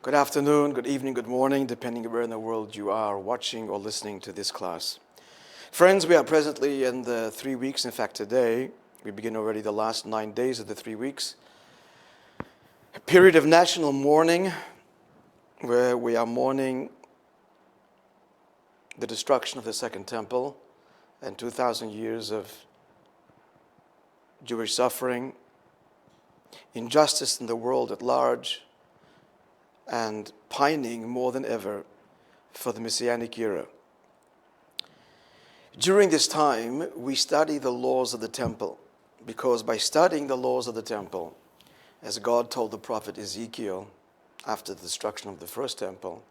Good afternoon, good evening, good morning, depending where in the world you are watching or listening to this class. Friends, we are presently in the 3 weeks. In fact, today, we begin already the last 9 days of the 3 weeks. A period of national mourning, where we are mourning the destruction of the Second Temple and 2,000 years of Jewish suffering, injustice in the world at large, and pining more than ever for the Messianic era. During this time, we study the laws of the temple, because by studying the laws of the temple, as God told the prophet Ezekiel after the destruction of the first temple,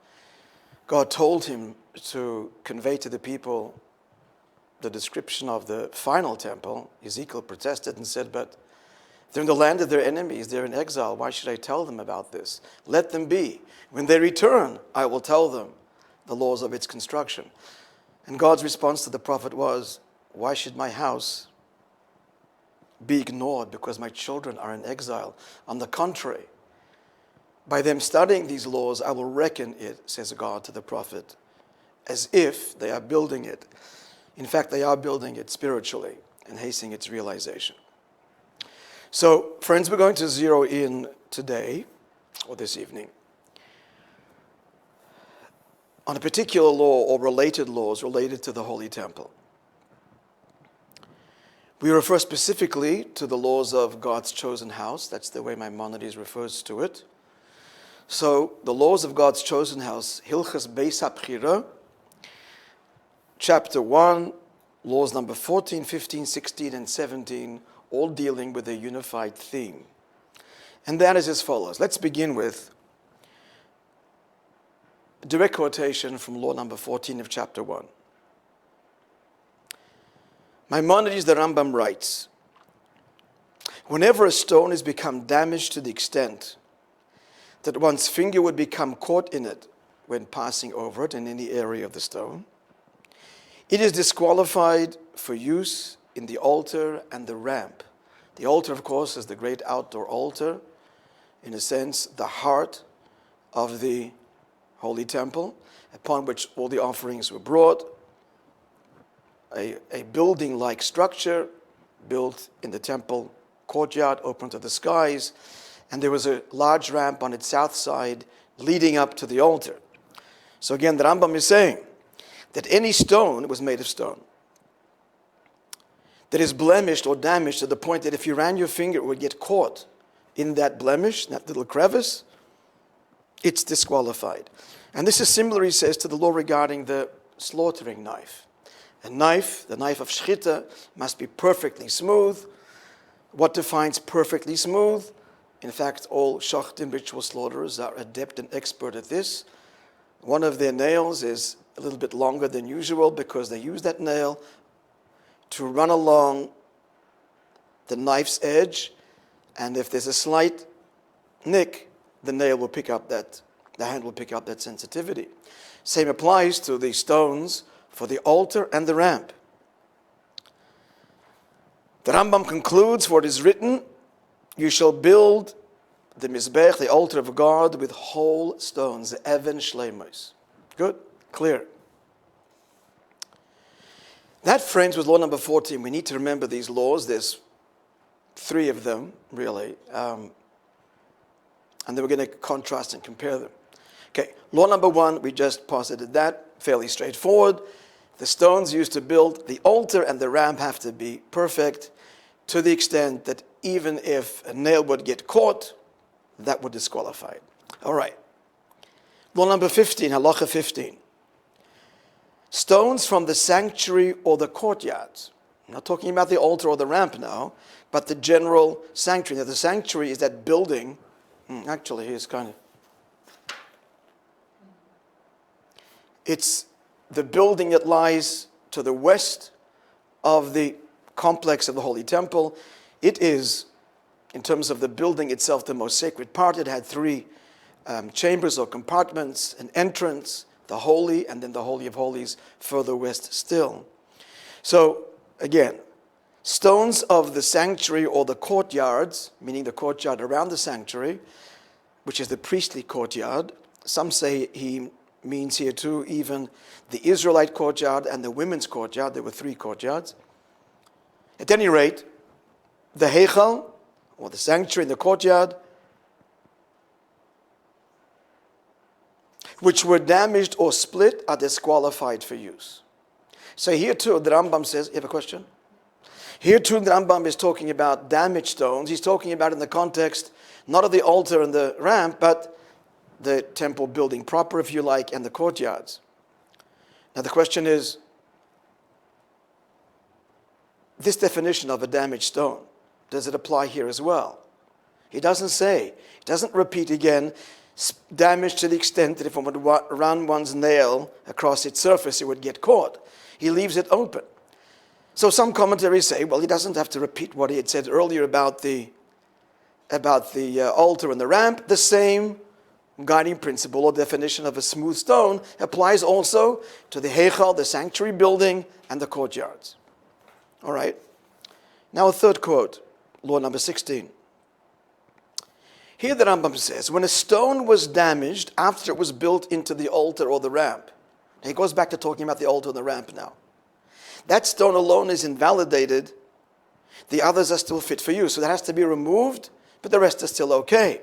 God told him to convey to the people the description of the final temple. Ezekiel protested and said, but they're in the land of their enemies, they're in exile, why should I tell them about this? Let them be. When they return, I will tell them the laws of its construction. And God's response to the prophet was, why should my house be ignored because my children are in exile? On the contrary, by them studying these laws, I will reckon it, says God to the prophet, as if they are building it. In fact, they are building it spiritually and hastening its realization. So, friends, we're going to zero in today, or this evening, on a particular law or related laws related to the Holy Temple. We refer specifically to the laws of God's chosen house. That's the way Maimonides refers to it. So, the laws of God's chosen house, Hilchas Beis HaBchira, chapter 1, laws number 14, 15, 16, and 17, all dealing with a unified theme. And that is as follows. Let's begin with a direct quotation from law number 14 of chapter 1. Maimonides, the Rambam, writes, whenever a stone has become damaged to the extent that one's finger would become caught in it when passing over it in any area of the stone, it is disqualified for use in the altar and the ramp. The altar, of course, is the great outdoor altar, in a sense, the heart of the Holy Temple, upon which all the offerings were brought. A building-like structure built in the temple courtyard, open to the skies, and there was a large ramp on its south side leading up to the altar. So again, the Rambam is saying that any stone was made of stone that is blemished or damaged to the point that if you ran your finger, it would get caught in that blemish, that little crevice, it's disqualified. And this is similar, he says, to the law regarding the slaughtering knife. A knife, the knife of shchita, must be perfectly smooth. What defines perfectly smooth? In fact, all shachtim, ritual slaughterers, are adept and expert at this. One of their nails is a little bit longer than usual because they use that nail to run along the knife's edge, and if there's a slight nick, the nail will pick up that, the hand will pick up that sensitivity. Same applies to the stones for the altar and the ramp. The Rambam concludes, for it is written, you shall build the Mizbech, the altar of God, with whole stones, the Even Shleimos. Good? Clear. That, friends, was law number 14. We need to remember these laws. There's 3 of them, really. And then we're going to contrast and compare them. Okay, law number 1, we just posited that. Fairly straightforward. The stones used to build the altar and the ramp have to be perfect to the extent that even if a nail would get caught, that would disqualify it. All right. Law number 15, halacha 15. Stones from the sanctuary or the courtyard. I'm not talking about the altar or the ramp now, but the general sanctuary. Now, the sanctuary is that building. Actually, here's kind of. It's the building that lies to the west of the complex of the Holy Temple. It is, in terms of the building itself, the most sacred part. It had 3 chambers or compartments, an entrance, the Holy, and then the Holy of Holies further west still. So, again, stones of the sanctuary or the courtyards, meaning the courtyard around the sanctuary, which is the priestly courtyard, Some say he means here too even the Israelite courtyard and the women's courtyard. There were 3 courtyards. At any rate, the Heichal, or the sanctuary in the courtyard, which were damaged or split, are disqualified for use. So here too, the Rambam says, you have a question? Here too, the Rambam is talking about damaged stones. He's talking about in the context, not of the altar and the ramp, but the temple building proper, if you like, and the courtyards. Now the question is, this definition of a damaged stone, does it apply here as well? He doesn't say, he doesn't repeat again, damaged to the extent that if one would run one's nail across its surface, it would get caught. He leaves it open. So some commentaries say, well, he doesn't have to repeat what he had said earlier about the altar and the ramp. The same guiding principle or definition of a smooth stone applies also to the Heichal, the sanctuary building, and the courtyards. All right. Now a third quote, law number 16. Here the Rambam says, when a stone was damaged after it was built into the altar or the ramp, he goes back to talking about the altar and the ramp now. That stone alone is invalidated. The others are still fit for use. So that has to be removed, but the rest is still okay.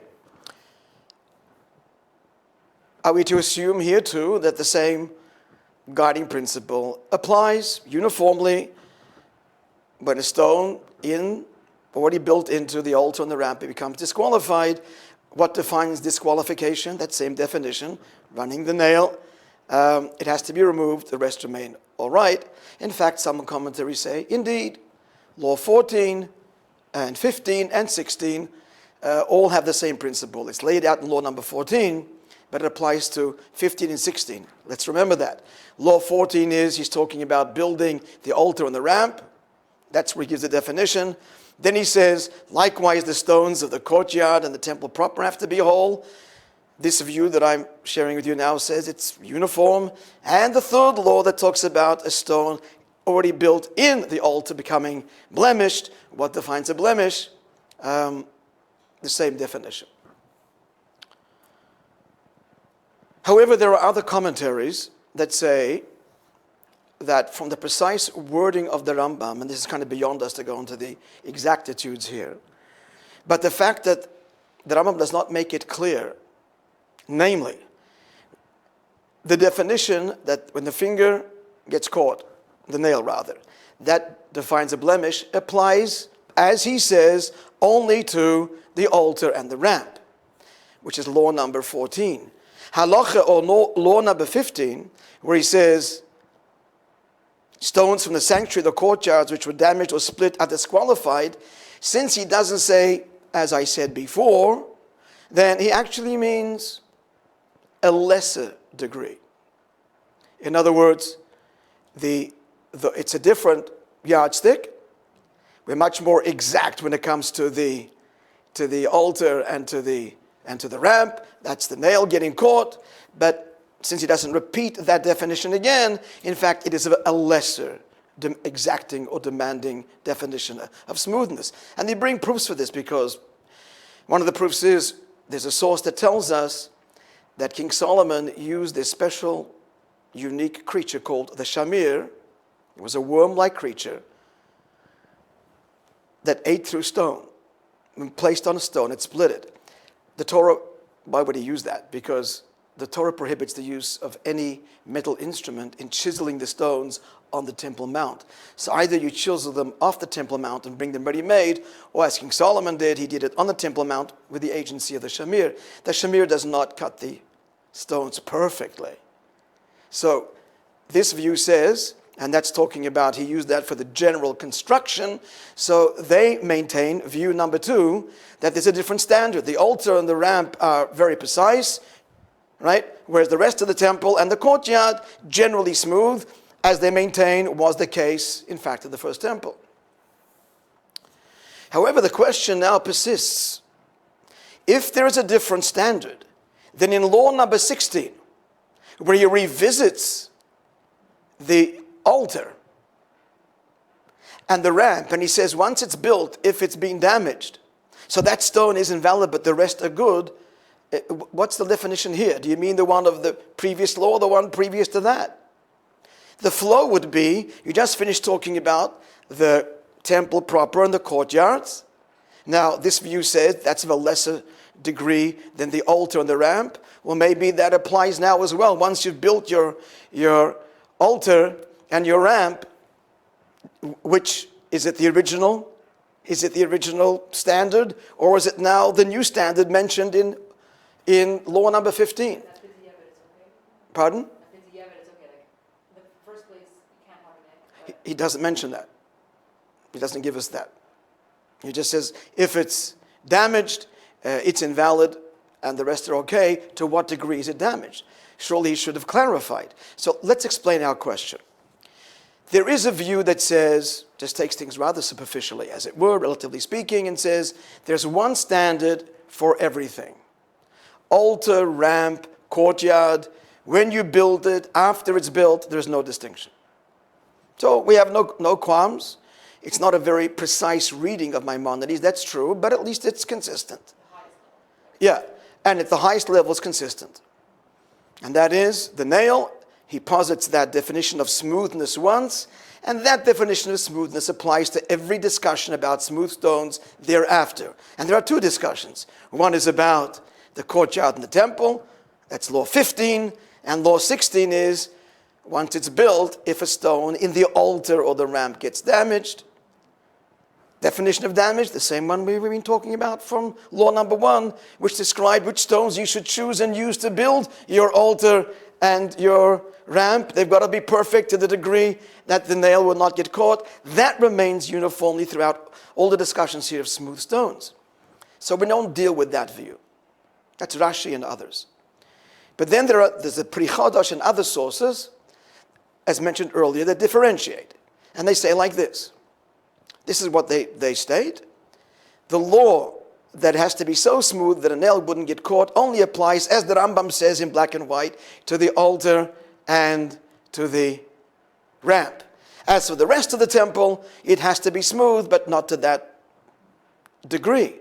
Are we to assume here too that the same guiding principle applies uniformly when a stone already built into the altar and the ramp, it becomes disqualified? What defines disqualification? That same definition, running the nail. It has to be removed, the rest remain all right. In fact, some commentaries say, indeed, law 14 and 15 and 16 all have the same principle. It's laid out in law number 14, but it applies to 15 and 16. Let's remember that. Law 14 is, he's talking about building the altar and the ramp. That's where he gives the definition. Then he says, likewise, the stones of the courtyard and the temple proper have to be whole. This view that I'm sharing with you now says it's uniform. And the third law that talks about a stone already built in the altar becoming blemished. What defines a blemish? The same definition. However, there are other commentaries that say that from the precise wording of the Rambam, and this is kind of beyond us to go into the exactitudes here, but the fact that the Rambam does not make it clear, namely, the definition that when the finger gets caught, the nail rather, that defines a blemish, applies, as he says, only to the altar and the ramp, which is law number 14. Halacha, or law number 15, where he says, stones from the sanctuary, the courtyards which were damaged or split are disqualified. Since he doesn't say, as I said before, then he actually means a lesser degree. In other words, it's a different yardstick. We're much more exact when it comes to the altar and to the ramp. That's the nail getting caught. But since he doesn't repeat that definition again, in fact, it is a lesser exacting or demanding definition of smoothness. And they bring proofs for this because one of the proofs is there's a source that tells us that King Solomon used this special, unique creature called the shamir. It was a worm-like creature that ate through stone. When placed on a stone, it split it. The Torah, why would he use that? Because the Torah prohibits the use of any metal instrument in chiseling the stones on the Temple Mount. So either you chisel them off the Temple Mount and bring them ready-made, or as King Solomon did, he did it on the Temple Mount with the agency of the shamir. The shamir does not cut the stones perfectly. So this view says, and that's talking about, he used that for the general construction, so they maintain, view number 2, that there's a different standard. The altar and the ramp are very precise, right? Whereas the rest of the temple and the courtyard, generally smooth, as they maintain was the case, in fact, in the first temple. However, the question now persists. If there is a different standard, then in law number 16, where he revisits the altar and the ramp, and he says once it's built, if it's been damaged, so that stone is invalid, but the rest are good, What's the definition here? Do you mean the one of the previous law or the one previous to that? The flow would be, you just finished talking about the temple proper and the courtyards. Now, this view says that's of a lesser degree than the altar and the ramp. Well, maybe that applies now as well. Once you've built your altar and your ramp, which is it the original? Is it the original standard? Or is it now the new standard mentioned in law number 15? Pardon? He doesn't mention that. He doesn't give us that. He just says, if it's damaged, it's invalid, and the rest are okay. To what degree is it damaged? Surely he should have clarified. So let's explain our question. There is a view that says, just takes things rather superficially, as it were, relatively speaking, and says, there's one standard for everything. Altar, ramp, courtyard, when you build it, after it's built, there's no distinction. So we have no qualms. It's not a very precise reading of Maimonides, that's true, but at least it's consistent. Yeah, and at the highest level it's consistent. And that is the nail. He posits that definition of smoothness once, and that definition of smoothness applies to every discussion about smooth stones thereafter. And there are two discussions. One is about the courtyard and the temple, that's law 15, and law 16 is, once it's built, if a stone in the altar or the ramp gets damaged. Definition of damage, the same one we've been talking about from law number 1, which described which stones you should choose and use to build your altar and your ramp. They've got to be perfect to the degree that the nail will not get caught. That remains uniformly throughout all the discussions here of smooth stones. So we don't deal with that view. That's Rashi and others. But then there's a Pri Chodosh and other sources, as mentioned earlier, that differentiate. And they say like this. This is what they state. The law that has to be so smooth that a nail wouldn't get caught only applies, as the Rambam says in black and white, to the altar and to the ramp. As for the rest of the temple, it has to be smooth, but not to that degree.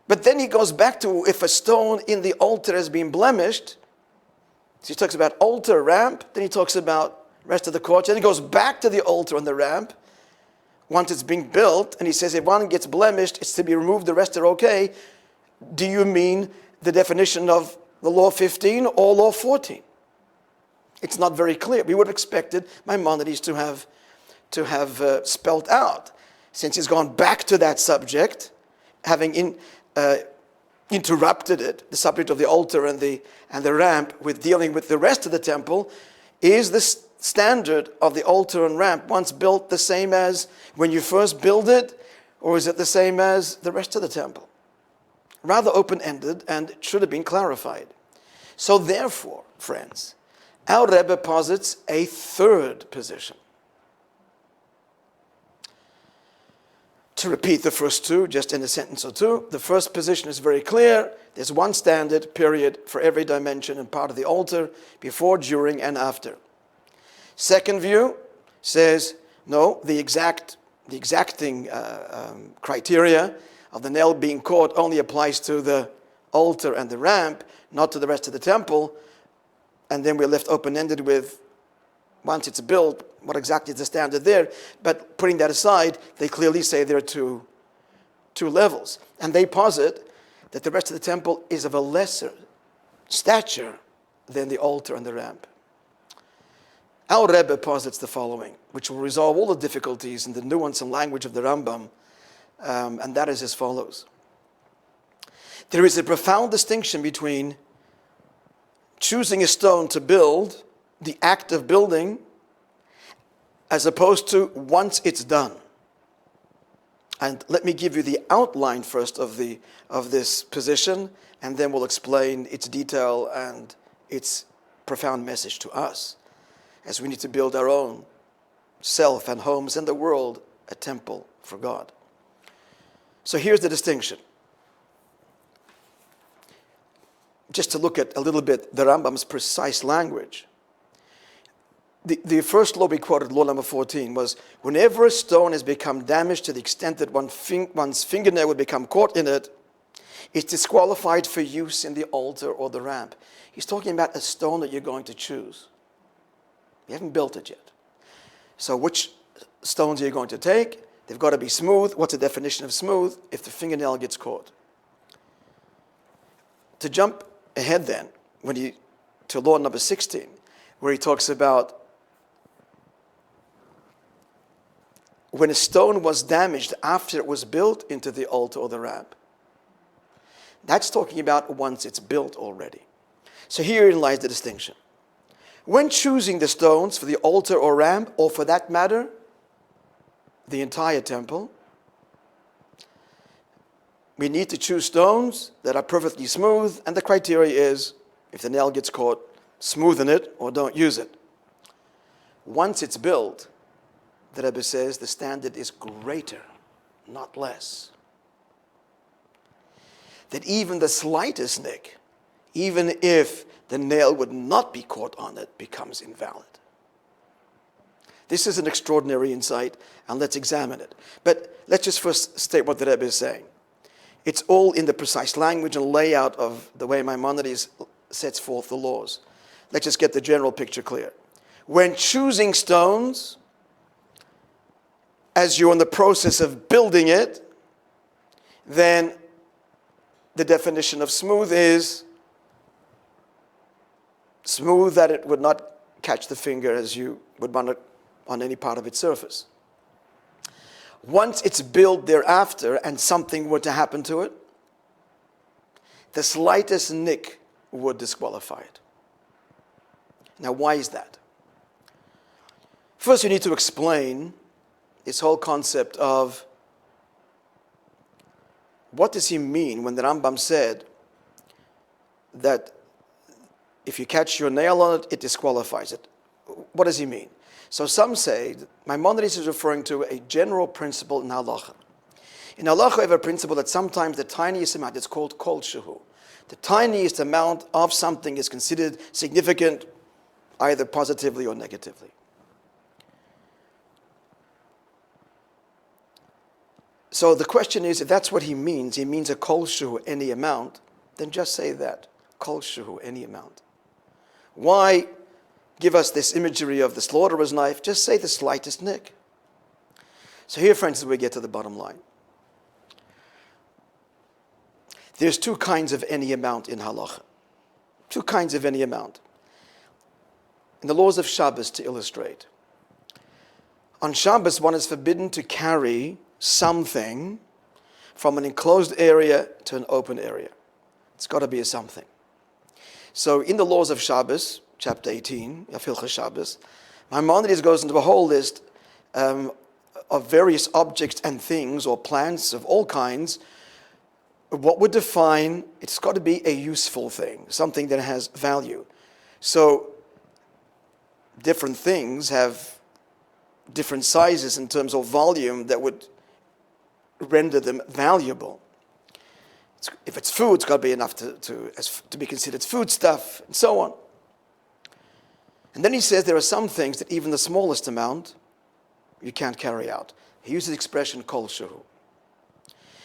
But then he goes back to if a stone in the altar has been blemished. So he talks about altar, ramp, then he talks about rest of the courtyard. He goes back to the altar and the ramp once it's being built, and he says if one gets blemished, it's to be removed, the rest are okay. Do you mean the definition of the law 15 or law 14? It's not very clear. We would have expected Maimonides to have spelt out, since he's gone back to that subject, having interrupted it, the subject of the altar and the ramp, with dealing with the rest of the temple. Is the standard of the altar and ramp once built the same as when you first build it, or is it the same as the rest of the temple? Rather open-ended, and it should have been clarified. So therefore, friends, our Rebbe posits a third position. To repeat the first two, just in a sentence or two, the first position is very clear. There's one standard, period, for every dimension and part of the altar, before, during, and after. Second view says, no, the exacting criteria of the nail being caught only applies to the altar and the ramp, not to the rest of the temple. And then we're left open-ended with, once it's built, what exactly is the standard there? But putting that aside, they clearly say there are two levels. And they posit that the rest of the temple is of a lesser stature than the altar and the ramp. Our Rebbe posits the following, which will resolve all the difficulties in the nuance and language of the Rambam, and that is as follows. There is a profound distinction between choosing a stone to build, the act of building, as opposed to once it's done. And let me give you the outline first of this position, and then we'll explain its detail and its profound message to us, as we need to build our own self and homes and the world a temple for God. So here's the distinction. Just to look at a little bit the Rambam's precise language. The first law we quoted, law number 14, was whenever a stone has become damaged to the extent that one's fingernail would become caught in it, It's disqualified for use in the altar or the ramp. He's talking about a stone that you're going to choose. You haven't built it yet. So which stones are you going to take? They've got to be smooth. What's the definition of smooth? If the fingernail gets caught. To jump ahead then, to law number 16, where he talks about when a stone was damaged after it was built into the altar or the ramp. That's talking about once it's built already. So herein lies the distinction. When choosing the stones for the altar or ramp, or for that matter, the entire temple, we need to choose stones that are perfectly smooth, and the criteria is, if the nail gets caught, smoothen it or don't use it. Once it's built, the Rabbi says the standard is greater, not less. That even the slightest nick, even if the nail would not be caught on it, becomes invalid. This is an extraordinary insight, and let's examine it. But let's just first state what the Rebbe is saying. It's all in the precise language and layout of the way Maimonides sets forth the laws. Let's just get the general picture clear. When choosing stones, as you're in the process of building it, then the definition of smooth is smooth that it would not catch the finger as you would want it on any part of its surface. Once it's built thereafter and something were to happen to it, the slightest nick would disqualify it. Now, why is that? First, you need to explain this whole concept of what does he mean when the Rambam said that if you catch your nail on it, it disqualifies it. What does he mean? So some say Maimonides is referring to a general principle in halacha. In halacha, we have a principle that sometimes the tiniest amount is called kol shehu. The tiniest amount of something is considered significant, either positively or negatively. So the question is, if that's what he means a kol shehu, any amount, then just say that, kol shehu, any amount. Why give us this imagery of the slaughterer's knife? Just say the slightest nick. So here, for instance, we get to the bottom line. There's two kinds of any amount in halacha. Two kinds of any amount. In the laws of Shabbos, to illustrate. On Shabbos, one is forbidden to carry something from an enclosed area to an open area. It's got to be a something. So in the laws of Shabbos, chapter 18, Yafilcha Shabbos, Maimonides goes into a whole list of various objects and things or plants of all kinds. What would define, it's got to be a useful thing, something that has value. So different things have different sizes in terms of volume that would render them valuable. If it's food, it's got to be enough to be considered food stuff, and so on. And then he says there are some things that even the smallest amount you can't carry out. He uses the expression kol shehu.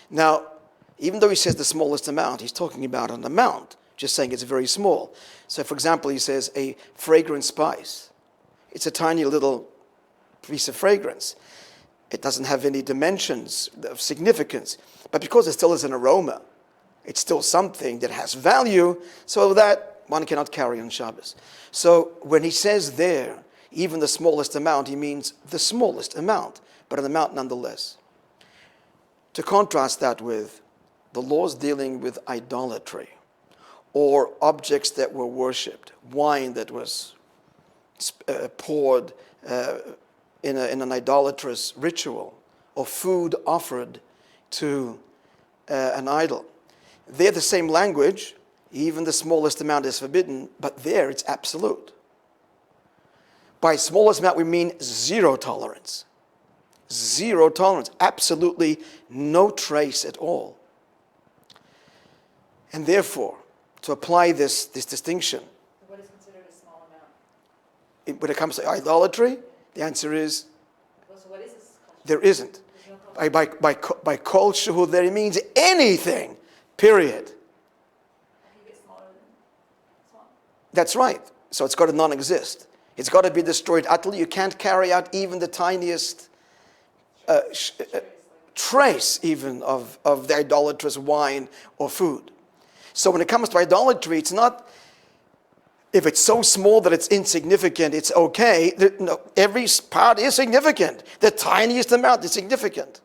Now, even though he says the smallest amount, he's talking about an amount, just saying it's very small. So, for example, he says a fragrant spice. It's a tiny little piece of fragrance. It doesn't have any dimensions of significance. But because it still is an aroma, it's still something that has value, so that one cannot carry on Shabbos. So when he says there, even the smallest amount, he means the smallest amount, but an amount nonetheless. To contrast that with the laws dealing with idolatry, or objects that were worshipped, wine that was poured in an idolatrous ritual, or food offered to an idol. They're the same language. Even the smallest amount is forbidden, but there it's absolute. By smallest amount, we mean zero tolerance. Zero tolerance. Absolutely no trace at all. And therefore, to apply this distinction, what is considered a small amount? When it comes to idolatry, the answer is So what is this? there isn't. By kol shehu, there it means anything Period. You get smaller than small. That's right. So it's got to non-exist. It's got to be destroyed utterly. You can't carry out even the tiniest trace even of the idolatrous wine or food. So when it comes to idolatry, it's not, if it's so small that it's insignificant, it's okay. No, every part is significant. The tiniest amount is significant.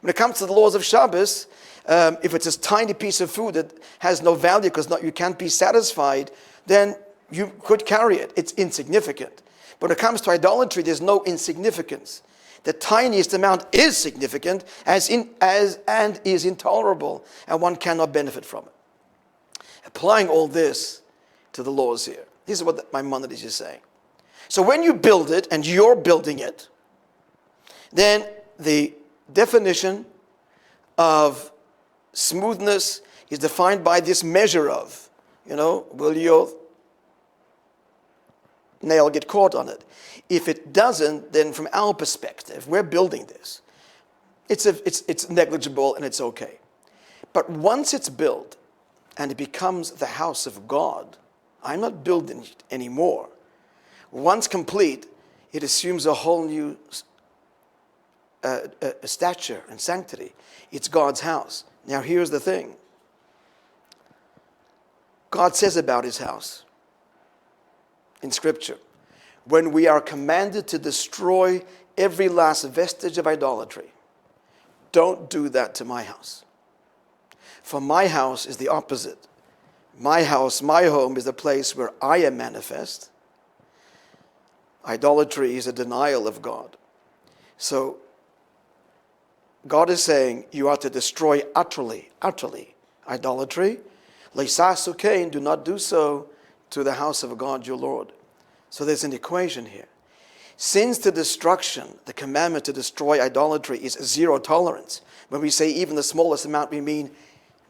When it comes to the laws of Shabbos, if it's a tiny piece of food that has no value because you can't be satisfied, then you could carry it. It's insignificant. But when it comes to idolatry, there's no insignificance. The tiniest amount is significant and is intolerable, and one cannot benefit from it. Applying all this to the laws here. This is what Maimonides is saying. So when you build it, and you're building it, then the definition of smoothness is defined by this measure of, will your nail get caught on it? If it doesn't, then from our perspective, we're building this. It's negligible and it's okay. But once it's built and it becomes the house of God, I'm not building it anymore. Once complete, it assumes a whole new stature and sanctity. It's God's house. Now here's the thing. God says about his house in Scripture, when we are commanded to destroy every last vestige of idolatry, don't do that to my house. For my house is the opposite. My house, my home, is the place where I am manifest. Idolatry is a denial of God. So God is saying you are to destroy utterly idolatry. Leisasukein, do not do so to the house of God your Lord. So there's an equation here. Since the destruction, the commandment to destroy idolatry is zero tolerance. When we say even the smallest amount, we mean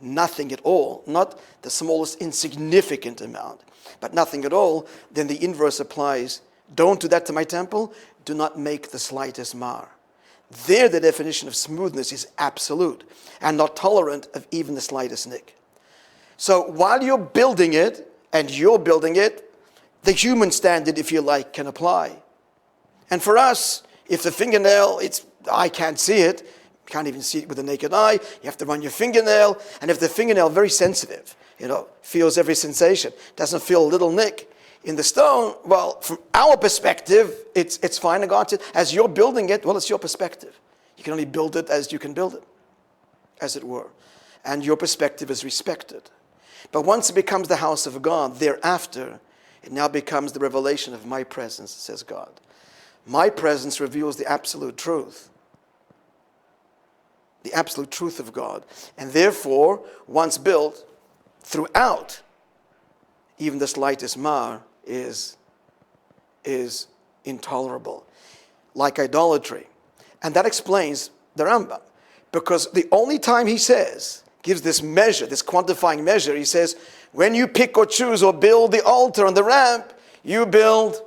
nothing at all, not the smallest insignificant amount, but nothing at all, then the inverse applies. Don't do that to my temple. Do not make the slightest mar. There the definition of smoothness is absolute and not tolerant of even the slightest nick. So while you're building it, and you're building it, the human standard, if you like, can apply. And for us, if the fingernail, I can't see it, you can't even see it with the naked eye, you have to run your fingernail, and if the fingernail, very sensitive, feels every sensation, doesn't feel a little nick in the stone, well, from our perspective, it's fine. And God said, as you're building it, well, it's your perspective. You can only build it as you can build it, as it were. And your perspective is respected. But once it becomes the house of God, thereafter, it now becomes the revelation of my presence, says God. My presence reveals the absolute truth. The absolute truth of God. And therefore, once built, throughout, even the slightest mar is intolerable. Like idolatry. And that explains the Rambam. Because the only time he gives this measure, this quantifying measure, he says, when you pick or choose or build the altar on the ramp, you build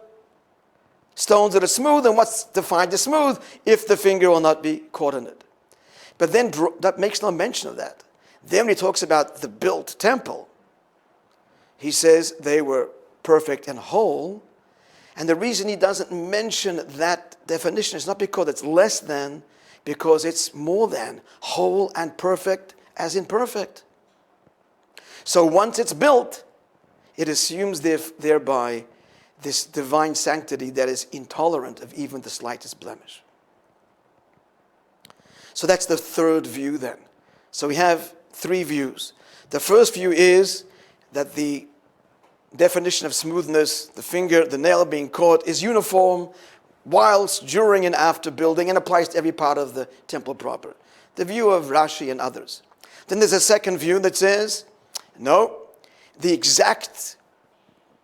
stones that are smooth, and what's defined as smooth? If the finger will not be caught in it. But then that makes no mention of that. Then when he talks about the built temple, he says they were perfect and whole. And the reason he doesn't mention that definition is not because it's less than, because it's more than whole and perfect as in perfect. So once it's built, it assumes thereby this divine sanctity that is intolerant of even the slightest blemish. So that's the third view then. So we have three views. The first view is that the definition of smoothness, the nail being caught, is uniform whilst, during, and after building, and applies to every part of the temple proper. The view of Rashi and others. Then there's a second view that says, no, the exact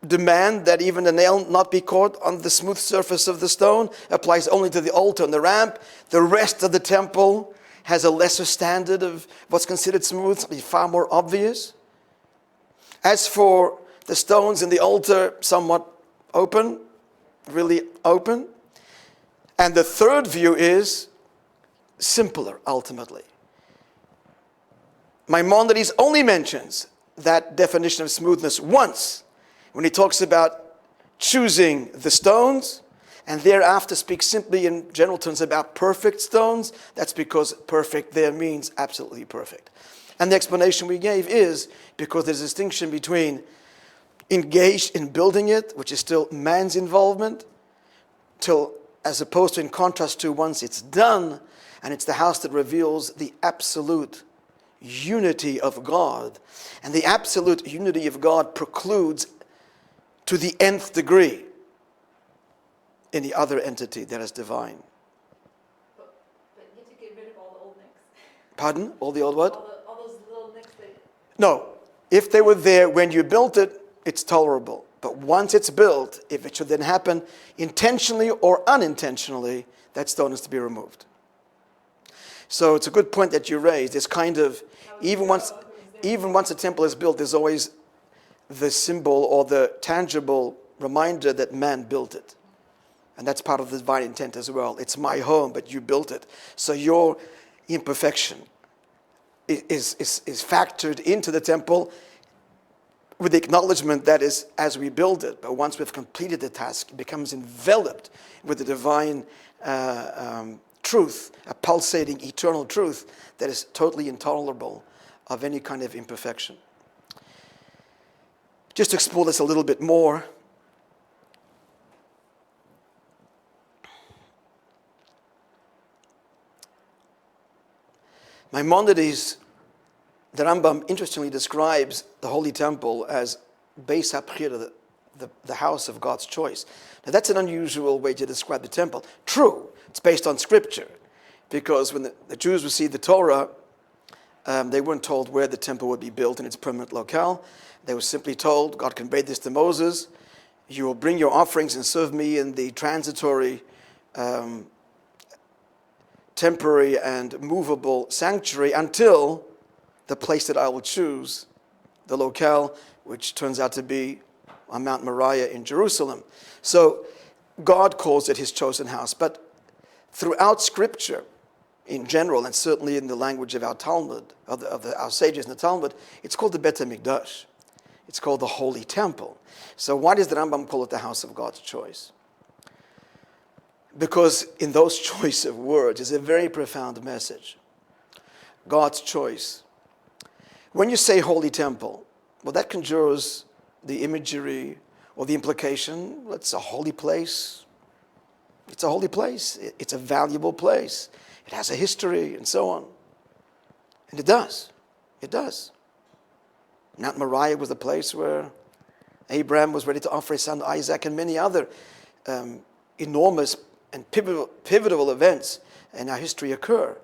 demand that even the nail not be caught on the smooth surface of the stone applies only to the altar and the ramp. The rest of the temple has a lesser standard of what's considered smooth, something far more obvious. As for the stones in the altar, somewhat open, really open. And the third view is simpler, ultimately. Maimonides only mentions that definition of smoothness once, when he talks about choosing the stones, and thereafter speaks simply in general terms about perfect stones. That's because perfect there means absolutely perfect. And the explanation we gave is because there's a distinction between engaged in building it, which is still man's involvement, as opposed to in contrast to once it's done, and it's the house that reveals the absolute unity of God. And the absolute unity of God precludes to the nth degree any other entity that is divine. But you have to get rid of all the old nicks. Pardon? All the old what? All those little nicks that... No. If they were there when you built it, it's tolerable. But once it's built, if it should then happen intentionally or unintentionally, that stone is to be removed. So it's a good point that you raised. It's kind of, even once a temple is built, there's always the symbol or the tangible reminder that man built it. And that's part of the divine intent as well. It's my home, but you built it. So your imperfection is factored into the temple with the acknowledgement that is as we build it. But once we've completed the task, it becomes enveloped with the divine truth, a pulsating eternal truth that is totally intolerable of any kind of imperfection. Just to explore this a little bit more, Maimonides, the Rambam, interestingly describes the Holy Temple as Beit HaMikdash, the house of God's choice. Now that's an unusual way to describe the temple. True, it's based on Scripture, because when the Jews received the Torah, they weren't told where the temple would be built in its permanent locale. They were simply told, God conveyed this to Moses, you will bring your offerings and serve me in the transitory temporary and movable sanctuary until the place that I will choose, the locale, which turns out to be on Mount Moriah in Jerusalem. So God calls it his chosen house. But throughout Scripture, in general, and certainly in the language of our Talmud, our sages in the Talmud, it's called the Beit HaMikdash. It's called the Holy Temple. So why does the Rambam call it the house of God's choice? Because in those choice of words is a very profound message. God's choice. When you say Holy Temple, well, that conjures the imagery or the implication, well, it's a holy place. It's a holy place. It's a valuable place. It has a history and so on. And it does. It does. Mount Moriah was the place where Abraham was ready to offer his son Isaac, and many other enormous and pivotal events in our history occur.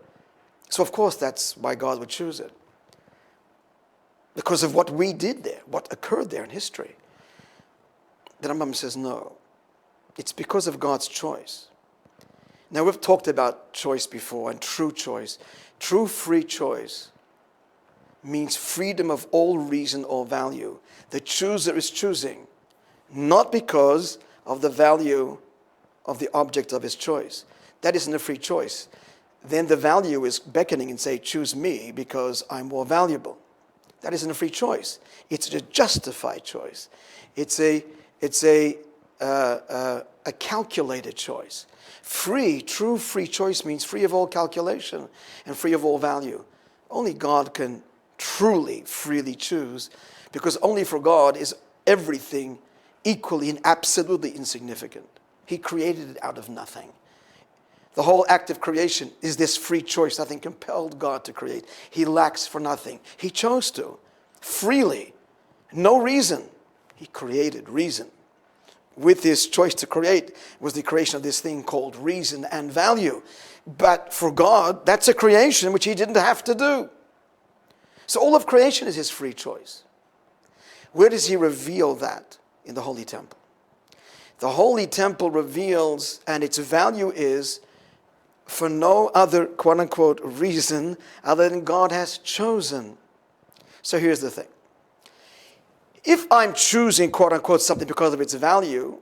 So of course that's why God would choose it. Because of what we did there, what occurred there in history. The Rambam says no. It's because of God's choice. Now we've talked about choice before, and true choice. True free choice means freedom of all reason or value. The chooser is choosing, not because of the value of the object of his choice. That isn't a free choice. Then the value is beckoning and say, choose me because I'm more valuable. That isn't a free choice. It's a justified choice. It's a calculated choice. True free choice means free of all calculation and free of all value. Only God can truly, freely choose, because only for God is everything equally and absolutely insignificant. He created it out of nothing. The whole act of creation is this free choice. Nothing compelled God to create. He lacks for nothing. He chose to, freely, no reason. He created reason. With his choice to create was the creation of this thing called reason and value. But for God, that's a creation which he didn't have to do. So all of creation is his free choice. Where does he reveal that? In the Holy Temple. The Holy Temple reveals, and its value is for no other quote-unquote reason other than God has chosen. So here's the thing. If I'm choosing quote-unquote something because of its value,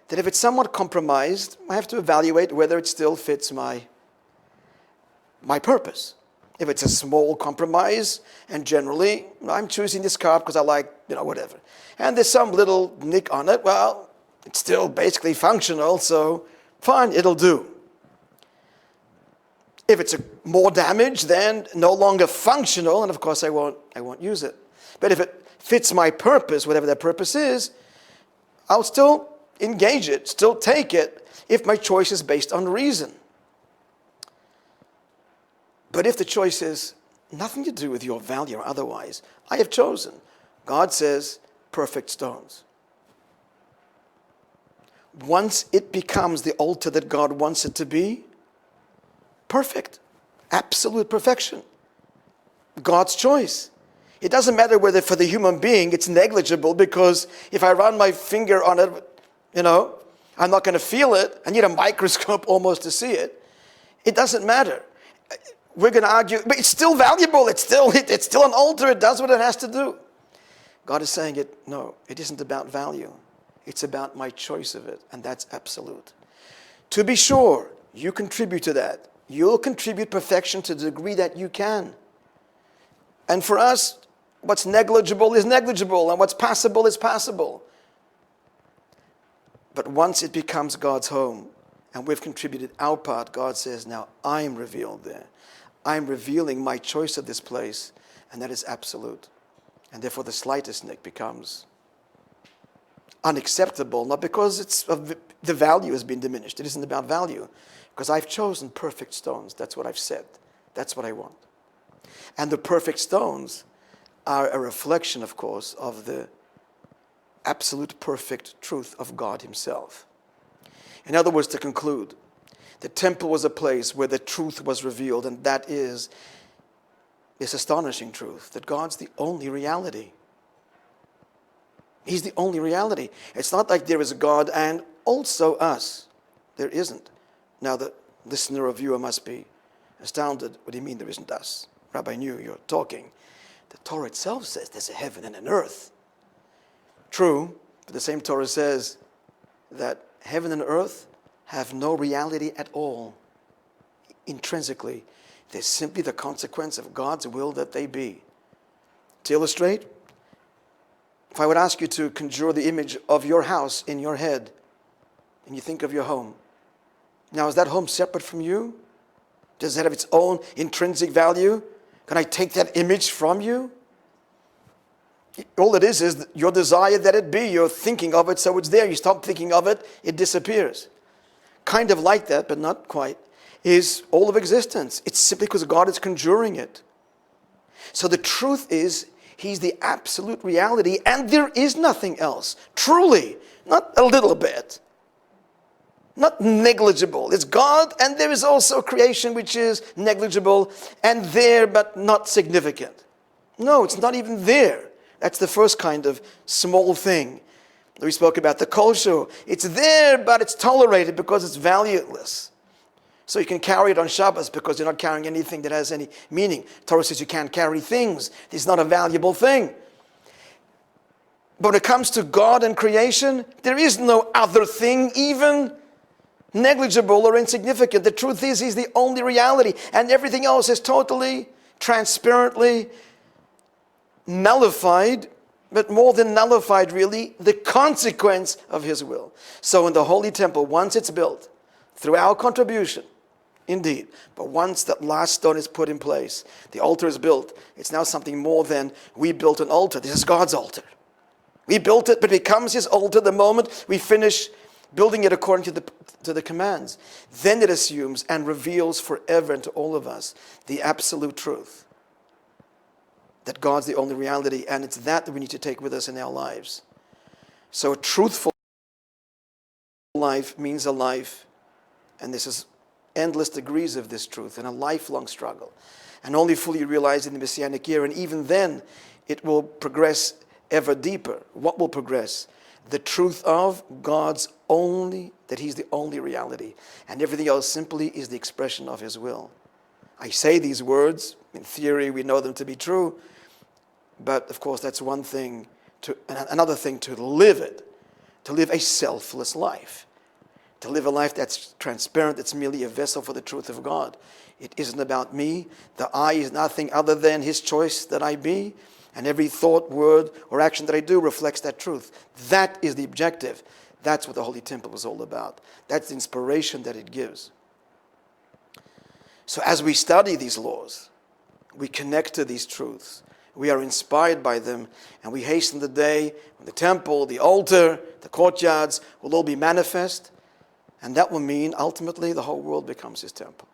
then if it's somewhat compromised, I have to evaluate whether it still fits my purpose. if it's a small compromise, and generally, I'm choosing this car because I like, whatever. And there's some little nick on it, well, it's still basically functional, so fine, it'll do. If it's more damage, then no longer functional, and of course I won't use it. But if it fits my purpose, whatever that purpose is, I'll still engage it, still take it, if my choice is based on reason. But if the choice is nothing to do with your value or otherwise, I have chosen, God says, perfect stones. Once it becomes the altar that God wants it to be, perfect, absolute perfection. God's choice. It doesn't matter whether for the human being it's negligible, because if I run my finger on it, I'm not going to feel it. I need a microscope almost to see it. It doesn't matter. We're going to argue, but it's still valuable. It's still an altar. It does what it has to do. God is saying no, it isn't about value. It's about my choice of it, and that's absolute. To be sure, you contribute to that. You'll contribute perfection to the degree that you can. And for us, what's negligible is negligible, and what's passable is passable. But once it becomes God's home, and we've contributed our part, God says, now I'm revealed there. I'm revealing my choice of this place, and that is absolute. And therefore the slightest nick becomes unacceptable, not because the value has been diminished. It isn't about value, because I've chosen perfect stones. That's what I've said. That's what I want. And the perfect stones are a reflection, of course, of the absolute perfect truth of God himself. In other words, to conclude, the temple was a place where the truth was revealed, and that is this astonishing truth, that God's the only reality. He's the only reality. It's not like there is a God and also us. There isn't. Now the listener or viewer must be astounded. What do you mean there isn't us? Rabbi, knew you're talking. The Torah itself says there's a heaven and an earth. True, but the same Torah says that heaven and earth have no reality at all. Intrinsically, they're simply the consequence of God's will that they be. To illustrate, if I would ask you to conjure the image of your house in your head, and you think of your home, now is that home separate from you? Does it have its own intrinsic value? Can I take that image from you? All it is your desire that it be. You're thinking of it, so it's there. You stop thinking of it, it disappears. Kind of like that, but not quite, is all of existence. It's simply because God is conjuring it. So the truth is, he's the absolute reality, and there is nothing else. Truly, not a little bit. Not negligible. It's God, and there is also creation which is negligible and there but not significant. No, it's not even there. That's the first kind of small thing. We spoke about the kosher. It's there, but it's tolerated because it's valueless. So you can carry it on Shabbos because you're not carrying anything that has any meaning. Torah says you can't carry things. It's not a valuable thing. But when it comes to God and creation, there is no other thing, even negligible or insignificant. The truth is, he's the only reality, and everything else is totally, transparently nullified, but more than nullified, really, the consequence of his will. So in the Holy Temple, once it's built, through our contribution, indeed, but once that last stone is put in place, the altar is built, it's now something more than we built an altar. This is God's altar. We built it, but it becomes his altar the moment we finish building it according to the commands. Then it assumes and reveals forever and to all of us the absolute truth that God's the only reality, and it's that we need to take with us in our lives. So a truthful life means a life, and this is endless degrees of this truth, and a lifelong struggle, and only fully realized in the Messianic era, and even then it will progress ever deeper. What will progress? The truth of God's only, that he's the only reality, and everything else simply is the expression of his will. I say these words, in theory we know them to be true, but of course that's one thing, another thing to live it, to live a selfless life, to live a life that's transparent, that's merely a vessel for the truth of God. It isn't about me. The I is nothing other than His choice that I be, and every thought, word, or action that I do reflects that truth. That is the objective. That's what the Holy Temple was all about. That's the inspiration that it gives. So as we study these laws, we connect to these truths. We are inspired by them, and we hasten the day when the temple, the altar, the courtyards will all be manifest, and that will mean ultimately the whole world becomes His temple.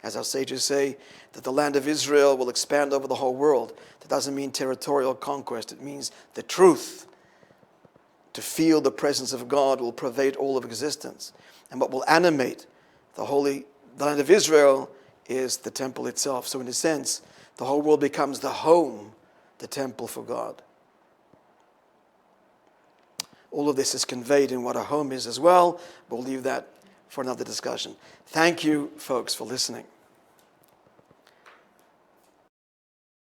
As our sages say, that the land of Israel will expand over the whole world. That doesn't mean territorial conquest. It means the truth. To feel the presence of God will pervade all of existence. And what will animate the land of Israel is the temple itself. So in a sense, the whole world becomes the home, the temple for God. All of this is conveyed in what a home is as well. We'll leave that for another discussion. Thank you, folks, for listening.